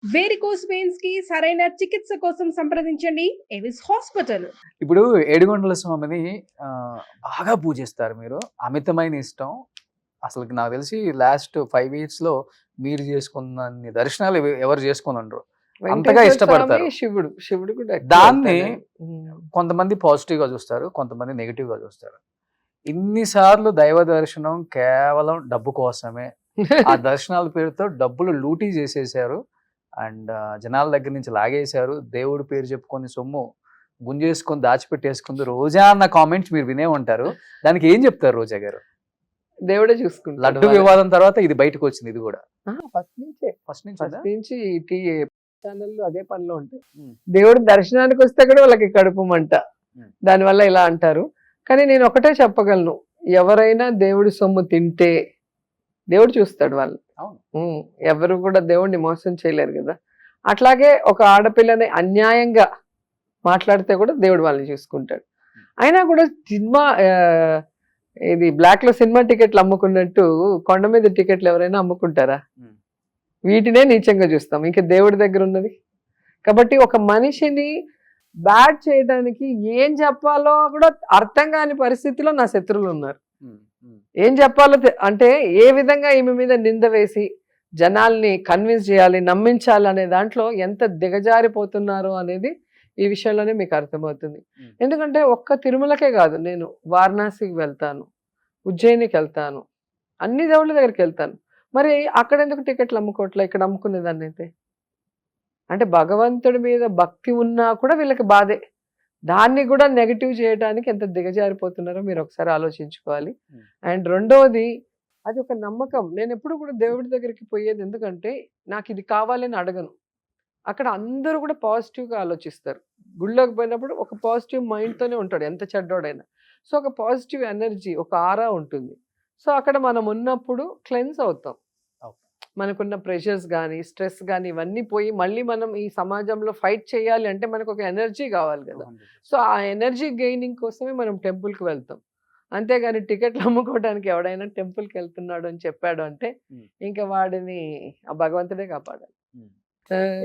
Varicose veins కి సరైన చికిత్స కోసం సంప్రదించండి ఎవిస్ హాస్పిటల్. ఇప్పుడు ఏడుగొండల స్వామిని బాగా పూజిస్తారు మీరు. అమితమైన ఇష్టం. అసలుకి నాకు తెలిసి లాస్ట్ 5 ఇయర్స్‌లో మీరు చేసుకున్నన్ని దర్శనాలు ఎవరు చేసుకోనుండరు. అంతగా వెంకటేశ్వర ఇష్టపడతారు. స్వామి, శివుడు కూడా ఎక్కువ దాన్ని వెళ్తాను. కొంతమంది పాజిటివ్‌గా చూస్తారు. కొంతమంది నెగెటివ్‌గా చూస్తారు. ఇన్ని సార్లు దైవ దర్శనం కేవలం డబ్బు కోసమే. ఆ దర్శనాల పేరుతో డబ్బులు లూటీ చేసేసారు. అండ్ జనాల దగ్గర నుంచి లాగేశారు. దేవుడి పేరు చెప్పుకొని సొమ్ము గుంజేసుకొని దాచిపెట్టేసుకుంది రోజా అన్న కామెంట్స్ మీరు వినే ఉంటారు. దానికి ఏం చెప్తారు రోజా గారు? దేవుడే చూసుకుంటాడు. లడ్డు వివాదం తర్వాత ఇది బయటకు వచ్చింది. ఇది కూడా ఫస్ట్ నుంచే ఫస్ట్ నుంచి ఫస్ట్ నుంచి ఛానల్లో అదే పనిలో ఉంటాయి. ఉమ్. దేవుడు దర్శనానికి వస్తే కూడా వాళ్ళకి కడుపు మంట. ఉమ్. దానివల్ల ఇలా అంటారు. కానీ నేను ఒకటే చెప్పగలను, ఎవరైనా దేవుడి సొమ్ము తింటే దేవుడు చూస్తాడు వాళ్ళు. అవును. ఎవరు కూడా దేవుడిని మోసం చేయలేరు కదా. అట్లాగే ఒక ఆడపిల్లని అన్యాయంగా మాట్లాడితే కూడా దేవుడు వాళ్ళని చూసుకుంటాడు. అయినా కూడా సినిమా ఇది బ్లాక్ లో సినిమా టికెట్లు అమ్ముకున్నట్టు కొండ మీద టికెట్లు ఎవరైనా అమ్ముకుంటారా? ఉమ్. వీటినే నీచంగా చూస్తాం. ఇంకా దేవుడి దగ్గర ఉన్నది. కాబట్టి ఒక మనిషిని బ్యాడ్ చేయడానికి ఏం చెప్పాలో కూడా అర్థం కాని పరిస్థితిలో నా శత్రువులు ఉన్నారు. ఉమ్. ఉమ్. ఏం చెప్పాలో అంటే ఏ విధంగా ఈమె మీద నింద వేసి జనాల్ని కన్విన్స్ చేయాలి, నమ్మించాలి అనే దాంట్లో ఎంత దిగజారిపోతున్నారు అనేది ఈ విషయంలోనే మీకు అర్థమవుతుంది. ఎందుకంటే ఒక్క తిరుమలకే కాదు, నేను వారణాసికి వెళ్తాను, ఉజ్జయినికి వెళ్తాను, అన్ని దేవుళ్ళ దగ్గరికి వెళ్తాను. మరి అక్కడ ఎందుకు టికెట్లు అమ్ముకోవట్లే, ఇక్కడ అమ్ముకునేదాన్ని అయితే? అంటే భగవంతుడి మీద భక్తి ఉన్నా కూడా వీళ్ళకి బాధే. దాన్ని కూడా నెగిటివ్ చేయడానికి ఎంత దిగజారిపోతున్నారో మీరు ఒకసారి ఆలోచించుకోవాలి. అండ్ రెండవది, అది ఒక నమ్మకం. నేను ఎప్పుడు కూడా దేవుడి దగ్గరికి పోయేది ఎందుకంటే నాకు ఇది కావాలని అడగను. అక్కడ అందరూ కూడా పాజిటివ్గా ఆలోచిస్తారు. గుళ్ళోకి పోయినప్పుడు ఒక పాజిటివ్ మైండ్తోనే ఉంటాడు ఎంత చెడ్డోడైనా. సో ఒక పాజిటివ్ ఎనర్జీ, ఒక ఆరా ఉంటుంది. సో అక్కడ మనం ఉన్నప్పుడు క్లెన్స్ అవుతాం. మనకున్న ప్రెషర్స్ కానీ స్ట్రెస్ కానీ ఇవన్నీ పోయి మళ్ళీ మనం ఈ సమాజంలో ఫైట్ చేయాలి అంటే మనకు ఒక ఎనర్జీ కావాలి కదా. సో ఆ ఎనర్జీ గెయినింగ్ కోసమే మనం టెంపుల్కి వెళ్తాం. అంతేగాని టికెట్లు అమ్ముకోవడానికి ఎవడైనా టెంపుల్కి వెళ్తున్నాడు అని చెప్పాడు అంటే ఇంకా వాడిని ఆ భగవంతుడే కాపాడాలి.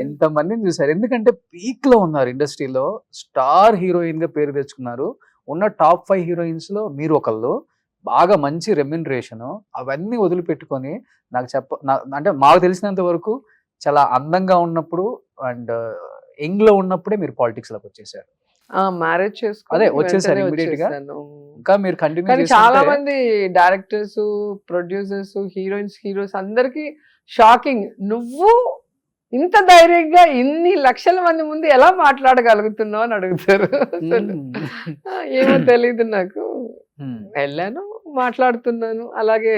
ఎంత మందిని చూసారు. ఎందుకంటే పీక్ లో ఉన్నారు ఇండస్ట్రీలో, స్టార్ హీరోయిన్ గా పేరు తెచ్చుకున్నారు. ఉన్న టాప్ 5 హీరోయిన్స్ లో మీరు ఒకళ్ళు. బాగా మంచి రెమ్యునరేషన్, అవన్నీ వదిలిపెట్టుకొని అంటే మాకు తెలిసినంత వరకు చాలా అందంగా ఉన్నప్పుడు అండ్ యంగ్ లో ఉన్నప్పుడే మీరు పాలిటిక్స్ లోకి వచ్చేసారు. మ్యారేజ్ అదే వచ్చేసారు ఇమీడియట్ గా. ఇంకా మీరు కంటిన్యూ చాలా మంది డైరెక్టర్స్, ప్రొడ్యూసర్స్, హీరోస్ అందరికి షాకింగ్, నువ్వు ఇంత ధైర్యంగా ఇన్ని లక్షల మంది ముందు ఎలా మాట్లాడగలుగుతున్నావు అని అడుగుతారు. ఏమో తెలీదు నాకు. వెళ్ళాను, మాట్లాడుతున్నాను, అలాగే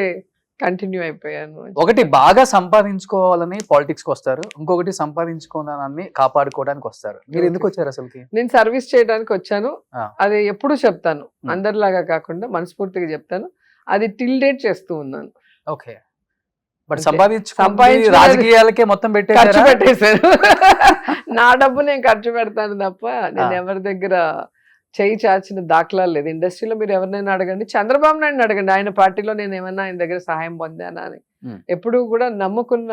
కంటిన్యూ అయిపోయాను. ఒకటి బాగా సంపాదించుకోవాలని పాలిటిక్స్ కి వస్తారు, ఇంకొకటి సంపాదించుకోవాలని కాపాడుకోవడానికి వస్తారు. మీరు ఎందుకు వచ్చారు అసలుకి? నేను సర్వీస్ చేయడానికి వచ్చాను. అది ఎప్పుడు చెప్తాను, అందరిలాగా కాకుండా మనస్ఫూర్తిగా చెప్తాను. అది టిల్ డేట్ చేస్తూ ఉన్నాను. ఓకే. బట్ సంపాదించి రాజకీయాలకే మొత్తం ఖర్చు పెట్టేశారు. నా డబ్బు నేను ఖర్చు పెడతాను తప్ప నేను ఎవరి దగ్గర చేయి చాచిన దాఖలాలు లేదు. ఇండస్ట్రీలో మీరు ఎవరినైనా అడగండి, చంద్రబాబు నాయుడు అడగండి, ఆయన పార్టీలో నేను ఏమన్నా ఆయన దగ్గర సహాయం పొందానా అని. ఎప్పుడు కూడా నమ్ముకున్న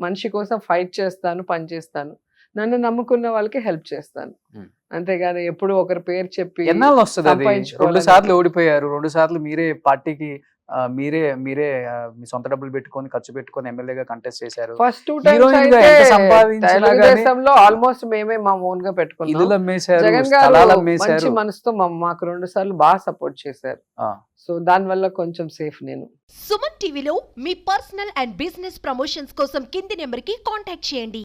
మనిషి కోసం ఫైట్ చేస్తాను, పనిచేస్తాను. నన్ను నమ్ముకున్న వాళ్ళకి హెల్ప్ చేస్తాను. అంతేగాని ఎప్పుడు ఒకరి పేరు చెప్పి. ఎన్నాళ్ళు వస్తుంది? 2 సార్లు ఓడిపోయారు, 2 సార్లు మీరే పార్టీకి మీరే మీ సొంత డబ్బులు పెట్టుకొని ఖర్చు పెట్టుకొని ఎమ్మెల్యేగా కంటెస్ట్ చేశారు. ఫస్ట్ 2 తెలుగుదేశంలో ఆల్మోస్ట్ మేమే మా ఓన్ గా పెట్టుకున్నాం. జగన్ గారు మంచి మనసుతో మాకు 2 సార్లు బాగా సపోర్ట్ చేశారు. సో దాని వల్ల కొంచెం సేఫ్ నేను. సుమన్ టీవీలో మీ పర్సనల్ అండ్ బిజినెస్ ప్రమోషన్స్ కోసం కింది నెంబర్ కి కాంటాక్ట్ చేయండి.